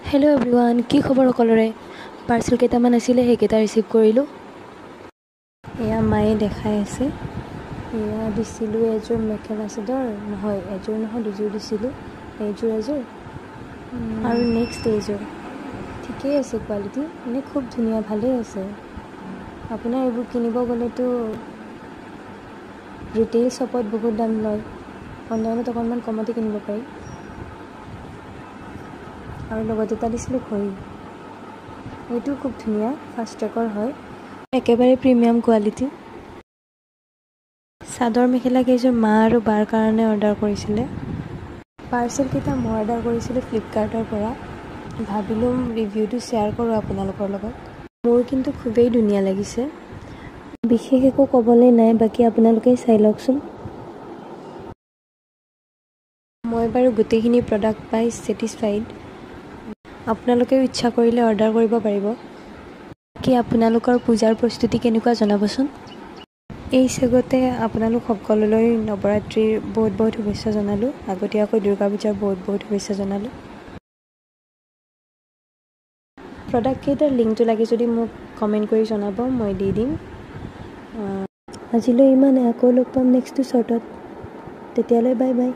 Hello' everyone, কি খবৰ সকলোৰে? পাৰ্চেল কেইটামান আছিলে, সেইকেইটা ৰিচিভ কৰিলোঁ। এয়া মায়ে দেখাই আছে। এয়া দিছিলোঁ এযোৰ মেখেলা চাদৰ, এযোৰ নহয় দুযোৰ দিছিলোঁ। এযোৰ আৰু নেক্সট এইযোৰ। ঠিকেই আছে কোৱালিটি, মানে খুব ধুনীয়া, ভালেই আছে। আপোনাৰ এইবোৰ কিনিব গ'লেতো ৰিটেইল শ্বপত বহুত দাম লয়, অনলাইনত অকণমান কমতে কিনিব পাৰি। আৰু লগত এটা দিছিলোঁ ঘড়ী, এইটো খুব ধুনীয়া, ফাষ্ট ট্ৰেকৰ হয়, একেবাৰে প্ৰিমিয়াম কোৱালিটি। চাদৰ মেখেলা কেইযোৰ মা আৰু বাৰ কাৰণে অৰ্ডাৰ কৰিছিলে। পাৰ্চেলকেইটা মই অৰ্ডাৰ কৰিছিলোঁ ফ্লিপকাৰ্টৰ পৰা। ভাবিলোঁ ৰিভিউটো শ্বেয়াৰ কৰোঁ আপোনালোকৰ লগত। মোৰ কিন্তু খুবেই ধুনীয়া লাগিছে, বিশেষ একো ক'বলৈ নাই, বাকী আপোনালোকেই চাই লওকচোন। মই বাৰু গোটেইখিনি প্ৰডাক্ট পাই ছেটিছফাইড। আপোনালোকেও ইচ্ছা কৰিলে অৰ্ডাৰ কৰিব পাৰিব। কি আপোনালোকৰ পূজাৰ প্ৰস্তুতি কেনেকুৱা জনাবচোন। এই চেগতে আপোনালোক সকলোলৈ নৱৰাত্ৰিৰ বহুত বহুত শুভেচ্ছা জনালোঁ। আগতীয়াকৈ দুৰ্গা পূজাৰ বহুত বহুত শুভেচ্ছা জনালোঁ। প্ৰডাক্টকেইটাৰ লিংকটো লাগে যদি মোক কমেণ্ট কৰি জনাব, মই দি দিম। আজিলৈ ইমানে, আকৌ লগ পাম নেক্সট শ্বৰ্টত। তেতিয়ালৈ বাই বাই।